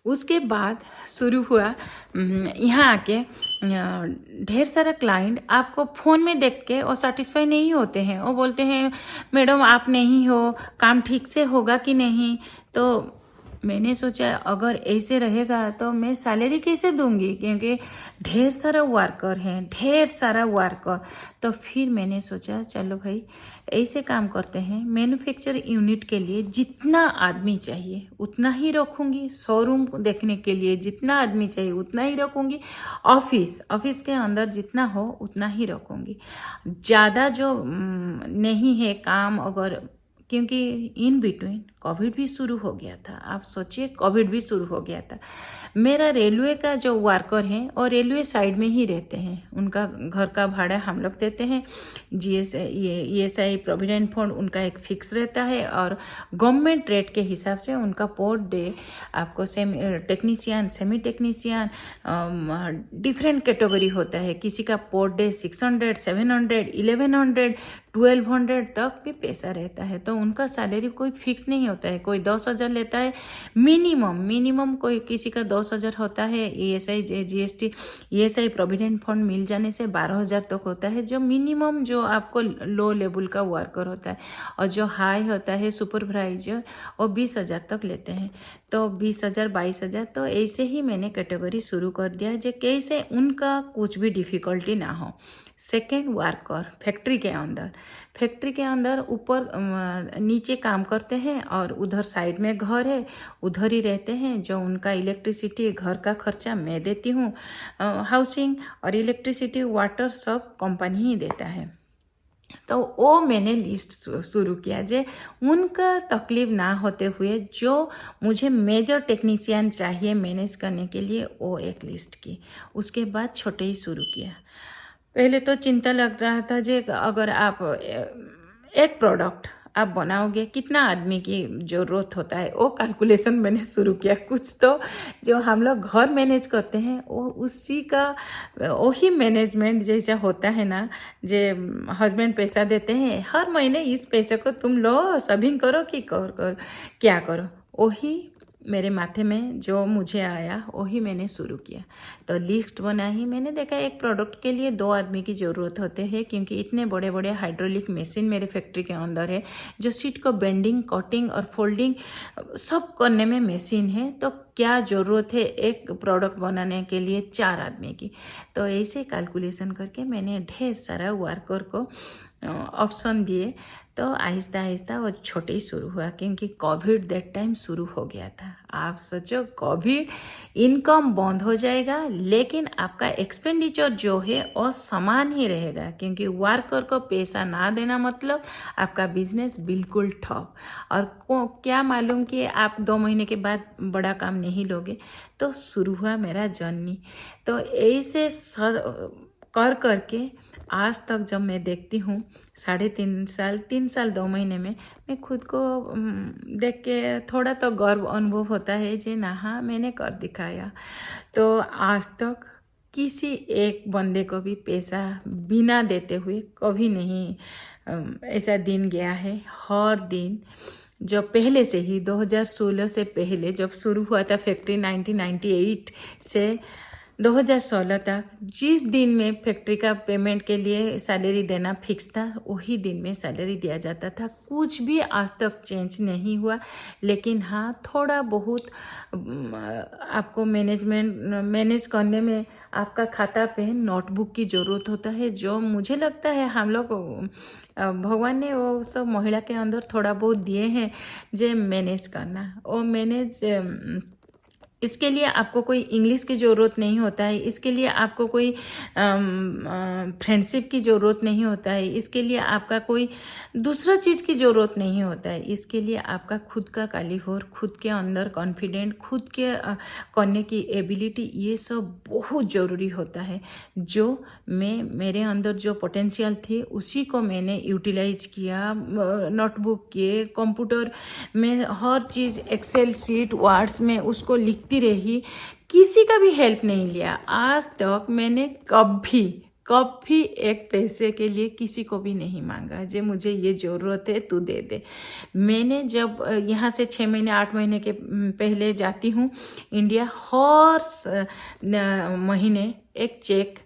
उसके बाद शुरू हुआ यहाँ आके ढेर सारा क्लाइंट आपको फ़ोन में देख के और सेटिस्फाई नहीं होते हैं। वो बोलते हैं मैडम आप नहीं हो, काम ठीक से होगा कि नहीं। तो मैंने सोचा अगर ऐसे रहेगा तो मैं सैलरी कैसे दूंगी, क्योंकि ढेर सारा वर्कर हैं, ढेर सारा वर्कर। तो फिर मैंने सोचा चलो भाई ऐसे काम करते हैं, मैन्युफैक्चर यूनिट के लिए जितना आदमी चाहिए उतना ही रखूंगी, शोरूम देखने के लिए जितना आदमी चाहिए उतना ही रखूंगी, ऑफिस के अंदर जितना हो उतना ही रखूंगी। ज़्यादा जो नहीं है काम, अगर क्योंकि इन बिटवीन कोविड भी शुरू हो गया था। आप सोचिए कोविड भी शुरू हो गया था। मेरा रेलवे का जो वर्कर है और रेलवे साइड में ही रहते हैं, उनका घर का भाड़ा हम लोग देते हैं। ESI प्रोविडेंट फंड उनका एक फिक्स रहता है और गवर्नमेंट रेट के हिसाब से उनका पर डे आपको technician, semi technician, different category होता है। किसी का पर डे 600, 700, 1100, 1200 तक भी पैसा रहता है। तो उनका सैलरी कोई फिक्स नहीं होता है। कोई 10,000 लेता है मिनिमम, कोई किसी का 10,000 होता है। ESI GST ESI provident fund मिल जाने से 12,000 तक होता है, जो मिनिमम जो आपको लो लेवल का वर्कर होता है। और जो हाई होता है सुपरवाइजर, वो 20,000 तक लेते हैं। तो 20,000, 22,000, तो ऐसे ही मैंने कैटेगरी शुरू कर दिया है, जो कैसे उनका कुछ भी डिफिकल्टी ना हो। सेकेंड वर्कर फैक्ट्री के अंदर ऊपर नीचे काम करते हैं और उधर साइड में घर है, उधर ही रहते हैं। जो उनका इलेक्ट्रिसिटी, घर का खर्चा मैं देती हूँ, हाउसिंग और इलेक्ट्रिसिटी वाटर सब कंपनी ही देता है। तो वो मैंने लिस्ट शुरू किया, जे उनका तकलीफ ना होते हुए जो मुझे मेजर टेक्नीशियन चाहिए मैनेज करने के लिए, वो एक लिस्ट की। उसके बाद छोटे ही शुरू किया। पहले तो चिंता लग रहा था जे अगर आप एक प्रोडक्ट आप बनाओगे कितना आदमी की ज़रूरत होता है, वो कैलकुलेशन मैंने शुरू किया। कुछ तो जो हम लोग घर मैनेज करते हैं वो उसी का वही मैनेजमेंट जैसा होता है ना, जे हस्बैंड पैसा देते हैं हर महीने, इस पैसे को तुम लो, सेविंग करो कि क्या करो, वही मेरे माथे में जो मुझे आया वही मैंने शुरू किया। तो लिस्ट बनाई। मैंने देखा एक प्रोडक्ट के लिए 2 आदमी की ज़रूरत होते हैं, क्योंकि इतने बड़े बड़े हाइड्रोलिक मशीन मेरे फैक्ट्री के अंदर है, जो सीट को बेंडिंग, कटिंग और फोल्डिंग सब करने में मशीन है। तो क्या ज़रूरत है एक प्रोडक्ट बनाने के लिए 4 आदमी की। तो ऐसे कैलकुलेशन करके मैंने ढेर सारा वर्कर को ऑप्शन दिए। तो आहिस्ता आहिस्ता वो छोटे ही शुरू हुआ, क्योंकि कोविड दैट टाइम शुरू हो गया था। आप सोचो कोविड, इनकम बंद हो जाएगा लेकिन आपका एक्सपेंडिचर जो है वो समान ही रहेगा, क्योंकि वर्कर को पैसा ना देना मतलब आपका बिजनेस बिल्कुल ठप। और क्या मालूम कि आप 2 महीने के बाद बड़ा काम नहीं लोगे। तो शुरू हुआ मेरा जर्नी। तो ऐसे कर करके आज तक जब मैं देखती हूँ 3 साल 2 महीने में, मैं खुद को देख के थोड़ा तो गर्व अनुभव होता है जे ना, हाँ मैंने कर दिखाया। तो आज तक किसी एक बंदे को भी पैसा बिना देते हुए कभी नहीं ऐसा दिन गया है। हर दिन जो पहले से ही 2016 से पहले जब शुरू हुआ था फैक्ट्री, 1998 से 2016 तक, जिस दिन में फैक्ट्री का पेमेंट के लिए सैलरी देना फिक्स था वही दिन में सैलरी दिया जाता था। कुछ भी आज तक चेंज नहीं हुआ। लेकिन हाँ, थोड़ा बहुत आपको मैनेज करने में आपका खाता पे नोटबुक की ज़रूरत होता है, जो मुझे लगता है हम लोग भगवान ने वो सब महिला के अंदर थोड़ा बहुत दिए हैं, जो मैनेज करना। वो मैनेज इसके लिए आपको कोई इंग्लिश की ज़रूरत नहीं होता है, इसके लिए आपको कोई फ्रेंडशिप की ज़रूरत नहीं होता है, इसके लिए आपका कोई दूसरा चीज़ की ज़रूरत नहीं होता है। इसके लिए आपका खुद का कालीफोर, खुद के अंदर कॉन्फिडेंट, खुद के करने की एबिलिटी, ये सब बहुत ज़रूरी होता है। जो मेरे अंदर जो पोटेंशियल थी उसी को मैंने यूटिलाइज किया। नोटबुक के, कंप्यूटर में हर चीज़, एक्सेल शीट, वर्ड्स में उसको लिखती रही, किसी का भी हेल्प नहीं लिया। आज तक मैंने कभी एक पैसे के लिए किसी को भी नहीं मांगा जे मुझे ये ज़रूरत है तू दे दे। मैंने जब यहाँ से 6 महीने 8 महीने के पहले जाती हूँ इंडिया, हर महीने एक चेक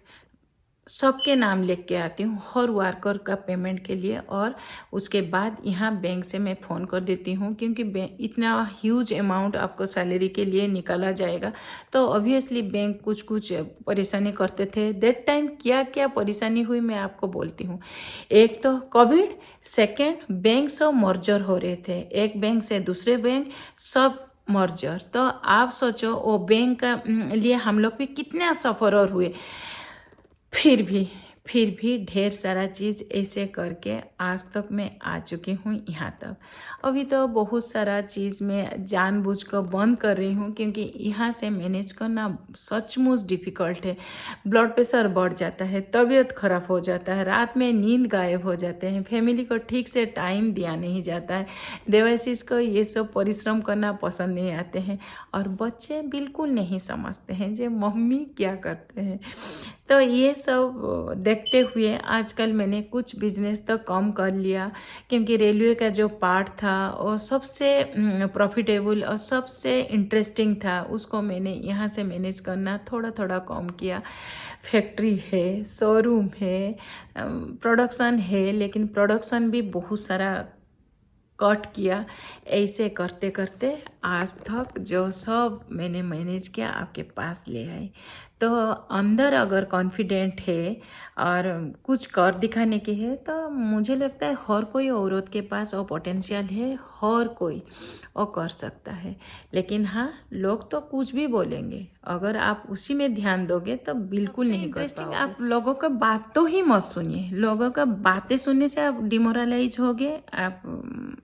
सबके नाम लिख के आती हूँ हर वर्कर का पेमेंट के लिए, और उसके बाद यहाँ बैंक से मैं फ़ोन कर देती हूँ क्योंकि इतना ह्यूज अमाउंट आपको सैलरी के लिए निकाला जाएगा तो ऑब्वियसली बैंक कुछ कुछ परेशानी करते थे। दैट टाइम क्या क्या परेशानी हुई मैं आपको बोलती हूँ। एक तो कोविड, सेकेंड बैंक सब मर्जर हो रहे थे, एक बैंक से दूसरे बैंक सब मर्जर। तो आप सोचो वो बैंक का लिए हम लोग भी कितना सफ़र हुए। फिर भी ढेर सारा चीज़ ऐसे करके आज तक मैं आ चुकी हूँ यहाँ तक। अभी तो बहुत सारा चीज़ मैं जानबूझकर बंद कर रही हूँ क्योंकि यहाँ से मैनेज करना सचमुच डिफ़िकल्ट है। ब्लड प्रेशर बढ़ जाता है, तबीयत खराब हो जाता है, रात में नींद गायब हो जाते हैं, फैमिली को ठीक से टाइम दिया नहीं जाता है, देवाशीष को ये सब परिश्रम करना पसंद नहीं आते हैं, और बच्चे बिल्कुल नहीं समझते हैं जे मम्मी क्या करते हैं। तो ये सब देखते हुए आजकल मैंने कुछ बिजनेस तो कम कर लिया क्योंकि रेलवे का जो पार्ट था और सबसे प्रॉफिटेबल और सबसे इंटरेस्टिंग था, उसको मैंने यहाँ से मैनेज करना थोड़ा थोड़ा कम किया। फैक्ट्री है, शोरूम है, प्रोडक्शन है, लेकिन प्रोडक्शन भी बहुत सारा कट किया। ऐसे करते करते आज तक जो सब मैंने मैनेज किया आपके पास ले आई। तो अंदर अगर कॉन्फिडेंट है और कुछ कर दिखाने की है तो मुझे लगता है हर कोई औरत के पास वो पोटेंशियल है, हर कोई वो कर सकता है। लेकिन हाँ, लोग तो कुछ भी बोलेंगे, अगर आप उसी में ध्यान दोगे तो बिल्कुल नहीं कर पाओगे। आप लोगों का बात तो ही मत सुनिए, लोगों का बातें सुनने से आप डिमोरलाइज होगे,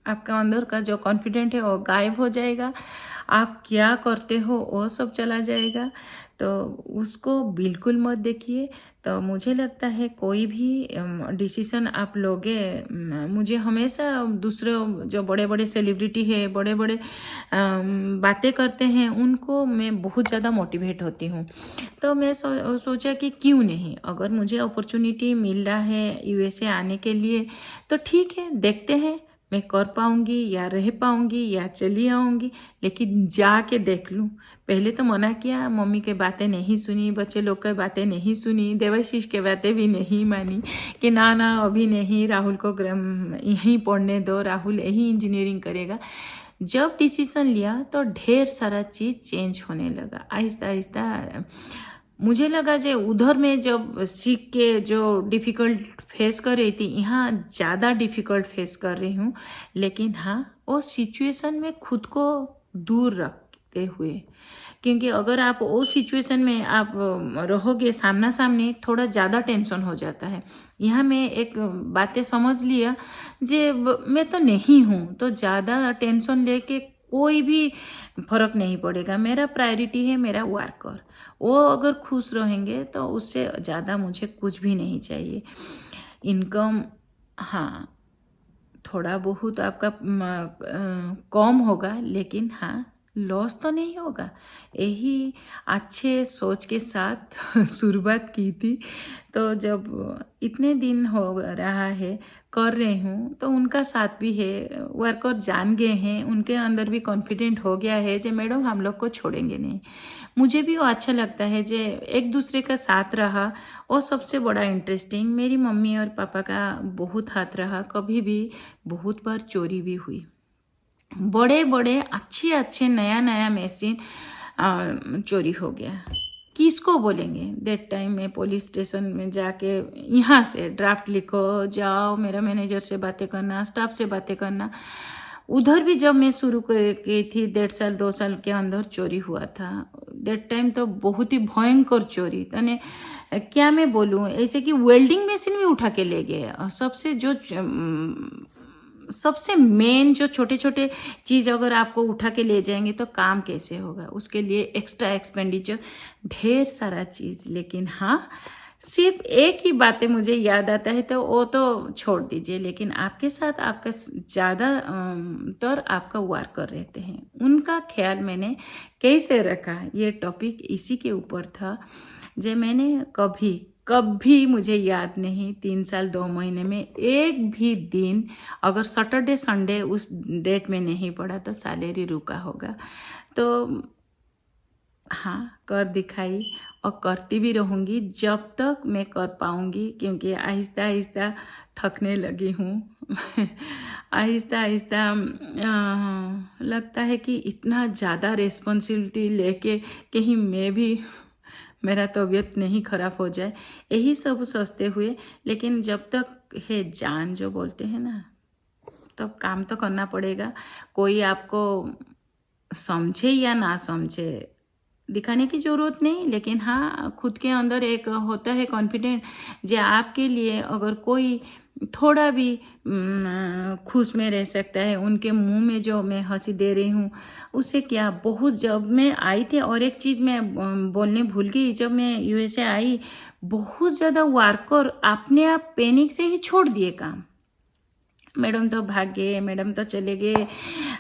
आपका अंदर का जो कॉन्फिडेंट है वो गायब हो जाएगा, आप क्या करते हो वो सब चला जाएगा। तो उसको बिल्कुल मत देखिए। तो मुझे लगता है कोई भी डिसीजन आप लोगे, मुझे हमेशा दूसरे जो बड़े बड़े सेलिब्रिटी है, बड़े बड़े बातें करते हैं, उनको मैं बहुत ज़्यादा मोटिवेट होती हूँ। तो मैं सोचा कि क्यों नहीं, अगर मुझे अपॉर्चुनिटी मिल रहा है यूएसए आने के लिए तो ठीक है, देखते हैं मैं कर पाऊँगी या रह पाऊँगी या चली आऊँगी, लेकिन जाके देख लूँ। पहले तो मना किया, मम्मी के बातें नहीं सुनी, बच्चे लोग की बातें नहीं सुनी, देवाशीष के बातें भी नहीं मानी कि ना ना अभी नहीं, राहुल को यहीं पढ़ने दो, राहुल यहीं इंजीनियरिंग करेगा। जब डिसीजन लिया तो ढेर सारा चीज़ चेंज होने लगा आहिस्ता आहिस्ता। मुझे लगा जे उधर में जब सीख के जो डिफ़िकल्ट फेस कर रही थी, यहाँ ज़्यादा डिफ़िकल्ट फेस कर रही हूँ। लेकिन हाँ, वो सिचुएशन में खुद को दूर रखते हुए, क्योंकि अगर आप वो सिचुएशन में आप रहोगे सामना सामने, थोड़ा ज़्यादा टेंशन हो जाता है। यहाँ मैं एक बातें समझ लिया जे मैं तो नहीं हूँ, तो ज़्यादा टेंशन लेके कोई भी फर्क नहीं पड़ेगा। मेरा प्रायोरिटी है मेरा वर्कर, वो अगर खुश रहेंगे तो उससे ज़्यादा मुझे कुछ भी नहीं चाहिए। इनकम हाँ थोड़ा बहुत आपका कम होगा, लेकिन हाँ लॉस तो नहीं होगा। यही अच्छे सोच के साथ शुरुआत की थी। तो जब इतने दिन हो रहा है कर रही हूँ तो उनका साथ भी है, वर्कर जान गए हैं, उनके अंदर भी कॉन्फिडेंट हो गया है जे मैडम हम लोग को छोड़ेंगे नहीं। मुझे भी वो अच्छा लगता है जे एक दूसरे का साथ रहा, और सबसे बड़ा इंटरेस्टिंग मेरी मम्मी और पापा का बहुत हाथ रहा। कभी भी बहुत बार चोरी भी हुई, बड़े बड़े अच्छे अच्छे नया नया मशीन चोरी हो गया। किसको बोलेंगे? दैट टाइम में पुलिस स्टेशन में जाके यहाँ से ड्राफ्ट लिखो, जाओ मेरा मैनेजर से बातें करना, स्टाफ से बातें करना। उधर भी जब मैं शुरू कर गई थी 1.5 साल 2 साल के अंदर चोरी हुआ था। दैट टाइम तो बहुत ही भयंकर चोरी, तने क्या मैं बोलूँ, ऐसे कि वेल्डिंग मशीन भी उठा के ले गए। और सबसे मेन जो छोटे छोटे चीज़ अगर आपको उठा के ले जाएंगे तो काम कैसे होगा, उसके लिए एक्स्ट्रा एक्सपेंडिचर, ढेर सारा चीज़। लेकिन हाँ, सिर्फ एक ही बातें मुझे याद आता है तो वो तो छोड़ दीजिए, लेकिन आपके साथ आपका ज़्यादातर आपका वर्कर रहते हैं, उनका ख्याल मैंने कैसे रखा, ये टॉपिक इसी के ऊपर था। जो मैंने कभी कभी मुझे याद नहीं 3 साल 2 महीने में एक भी दिन अगर सैटरडे संडे उस डेट में नहीं पड़ा तो सैलरी रुका होगा। तो हाँ, कर दिखाई और करती भी रहूँगी जब तक मैं कर पाऊँगी, क्योंकि आहिस्ता आहिस्ता थकने लगी हूँ। आहिस्ता आहिस्ता लगता है कि इतना ज़्यादा रिस्पॉन्सिबिलिटी लेके कहीं मैं भी मेरा तबीयत नहीं ख़राब हो जाए, यही सब सोचते हुए। लेकिन जब तक है जान जो बोलते हैं ना, तब काम तो करना पड़ेगा। कोई आपको समझे या ना समझे दिखाने की ज़रूरत नहीं, लेकिन हाँ खुद के अंदर एक होता है कॉन्फिडेंट, जो आपके लिए अगर कोई थोड़ा भी खुश में रह सकता है। उनके मुंह में जो मैं हंसी दे रही हूँ उससे क्या बहुत। जब मैं आई थी, और एक चीज़ मैं बोलने भूल गई, जब मैं यूएसए आई बहुत ज़्यादा वर्कर अपने आप पैनिक से ही छोड़ दिए काम। मैडम तो भाग गए, मैडम तो चले गए,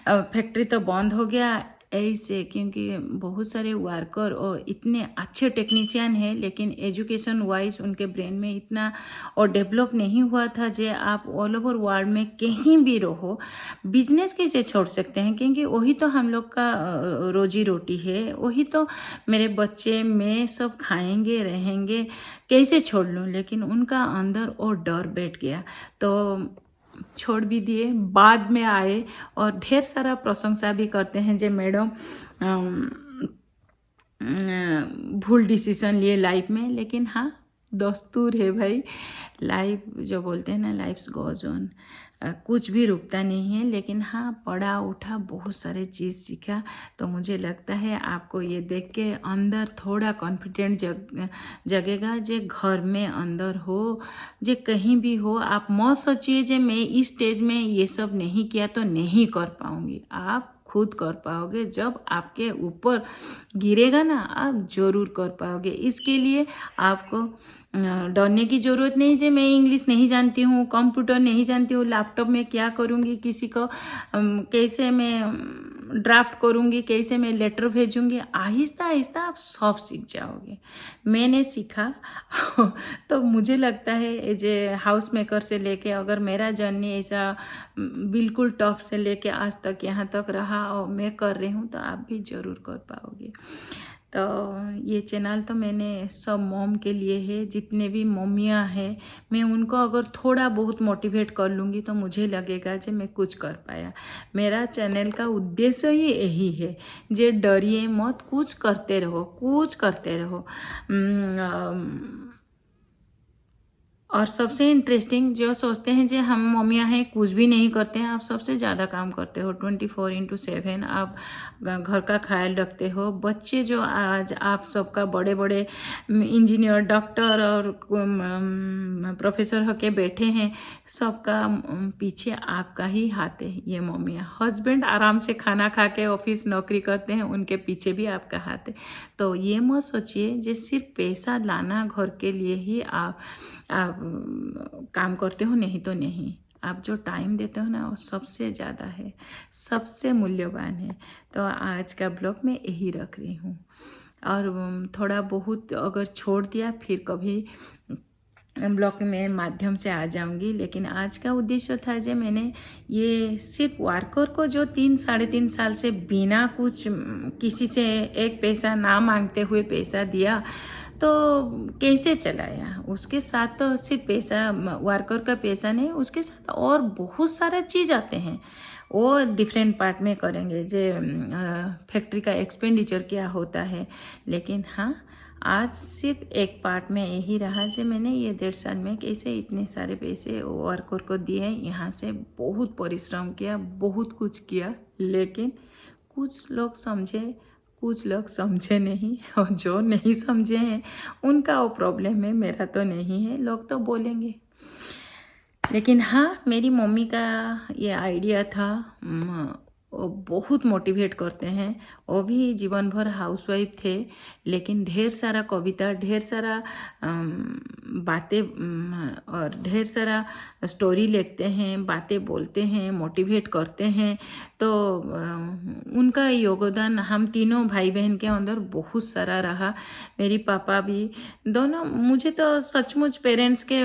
फैक्ट्री तो बंद हो गया, ऐसे। क्योंकि बहुत सारे वर्कर और इतने अच्छे टेक्नीशियन हैं, लेकिन एजुकेशन वाइज उनके ब्रेन में इतना और डेवलप नहीं हुआ था। जे आप ऑल ओवर वर्ल्ड में कहीं भी रहो, बिजनेस कैसे छोड़ सकते हैं? क्योंकि वही तो हम लोग का रोजी रोटी है, वही तो मेरे बच्चे मैं सब खाएंगे रहेंगे, कैसे छोड़ लूँ? लेकिन उनका अंदर और डर बैठ गया, तो छोड़ भी दिए। बाद में आए और ढेर सारा प्रशंसा भी करते हैं जे मैडम भूल डिसीजन लिए लाइफ में। लेकिन हाँ, दस्तूर है भाई, लाइफ जो बोलते हैं ना, लाइफ्स गोज ऑन, कुछ भी रुकता नहीं है। लेकिन हाँ, पढ़ा उठा बहुत सारे चीज़ सीखा। तो मुझे लगता है आपको ये देख के अंदर थोड़ा कॉन्फिडेंट जगेगा। जे घर में अंदर हो, जे कहीं भी हो, आप मत सोचिए जे मैं इस स्टेज में ये सब नहीं किया तो नहीं कर पाऊँगी। आप खुद कर पाओगे। जब आपके ऊपर गिरेगा ना, आप जरूर कर पाओगे। इसके लिए आपको डरने की ज़रूरत नहीं। जे मैं इंग्लिश नहीं जानती हूँ, कंप्यूटर नहीं जानती हूँ, लैपटॉप में क्या करूँगी, किसी को कैसे मैं ड्राफ्ट करूँगी, कैसे मैं लेटर भेजूँगी, आहिस्ता आहिस्ता आप सब सीख जाओगे। मैंने सीखा तो मुझे लगता है जे हाउस मेकर से लेके, अगर मेरा जर्नी ऐसा बिल्कुल टफ से लेके आज तक यहाँ तक रहा और मैं कर रही हूँ, तो आप भी ज़रूर कर पाओगे। तो ये चैनल तो मैंने सब मॉम के लिए है। जितने भी मम्मियाँ हैं, मैं उनको अगर थोड़ा बहुत मोटिवेट कर लूँगी तो मुझे लगेगा कि मैं कुछ कर पाया। मेरा चैनल का उद्देश्य ही यही है, जे डरिए मत, कुछ करते रहो, कुछ करते रहो। और सबसे इंटरेस्टिंग, जो सोचते हैं जो हम मम्मियाँ हैं कुछ भी नहीं करते हैं, आप सबसे ज़्यादा काम करते हो 24/7। आप घर का ख्याल रखते हो। बच्चे जो आज आप सबका बड़े बड़े इंजीनियर, डॉक्टर और प्रोफेसर होके बैठे हैं, सबका पीछे आपका ही हाथ है ये मम्मियाँ। हस्बैंड आराम से खाना खा के ऑफिस नौकरी करते हैं, उनके पीछे भी आपका हाथ है। तो ये मत सोचिए जो सिर्फ पैसा लाना घर के लिए ही आप काम करते हो, नहीं तो नहीं। आप जो टाइम देते हो ना, वो सबसे ज़्यादा है, सबसे मूल्यवान है। तो आज का ब्लॉग मैं यही रख रही हूँ। और थोड़ा बहुत अगर छोड़ दिया, फिर कभी ब्लॉग में माध्यम से आ जाऊंगी। लेकिन आज का उद्देश्य था जो मैंने ये सिर्फ वर्कर को जो 3-3.5 साल से बिना कुछ किसी से एक पैसा ना मांगते हुए पैसा दिया, तो कैसे चलाया। उसके साथ तो सिर्फ पैसा, वर्कर का पैसा नहीं, उसके साथ और बहुत सारा चीज़ आते हैं, वो डिफरेंट पार्ट में करेंगे। जो फैक्ट्री का एक्सपेंडिचर क्या होता है। लेकिन हाँ, आज सिर्फ एक पार्ट में यही रहा जो मैंने ये 1.5 साल में कैसे इतने सारे पैसे वर्कर को दिए। यहाँ से बहुत परिश्रम किया, बहुत कुछ किया, लेकिन कुछ लोग समझे, कुछ लोग समझे नहीं। और जो नहीं समझे हैं उनका वो प्रॉब्लम है, मेरा तो नहीं है। लोग तो बोलेंगे, लेकिन हाँ, मेरी मम्मी का ये आइडिया था। वो बहुत मोटिवेट करते हैं। वो भी जीवन भर हाउसवाइफ थे, लेकिन ढेर सारा कविता, ढेर सारा बातें और ढेर सारा स्टोरी लिखते हैं, बातें बोलते हैं, मोटिवेट करते हैं। तो उनका योगदान हम तीनों भाई बहन के अंदर बहुत सारा रहा। मेरी पापा भी दोनों, मुझे तो सचमुच पेरेंट्स के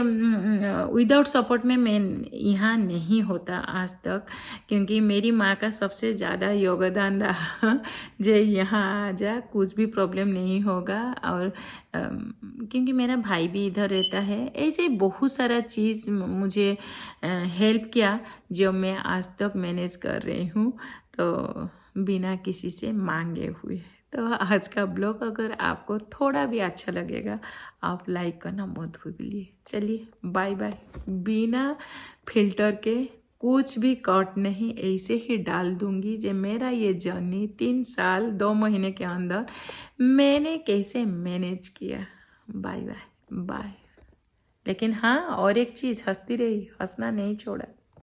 विदाउट सपोर्ट में मैं यहाँ नहीं होता आज तक, क्योंकि मेरी माँ का सबसे ज़्यादा योगदान रहा जे यहाँ आ जा, कुछ भी प्रॉब्लम नहीं होगा। और क्योंकि मेरा भाई भी इधर रहता है, ऐसे बहुत सारा चीज़ मुझे हेल्प किया जो मैं आज तक मैनेज कर रही हूँ, तो बिना किसी से मांगे हुए। तो आज का ब्लॉग अगर आपको थोड़ा भी अच्छा लगेगा, आप लाइक करना मत भूलिए। चलिए बाय बाय। बिना फिल्टर के कुछ भी कट नहीं, ऐसे ही डाल दूंगी जो मेरा ये जर्नी 3 साल 2 महीने के अंदर मैंने कैसे मैनेज किया। Bye bye bye. लेकिन हाँ, और एक चीज़, हंसती रही, हंसना नहीं छोड़ा।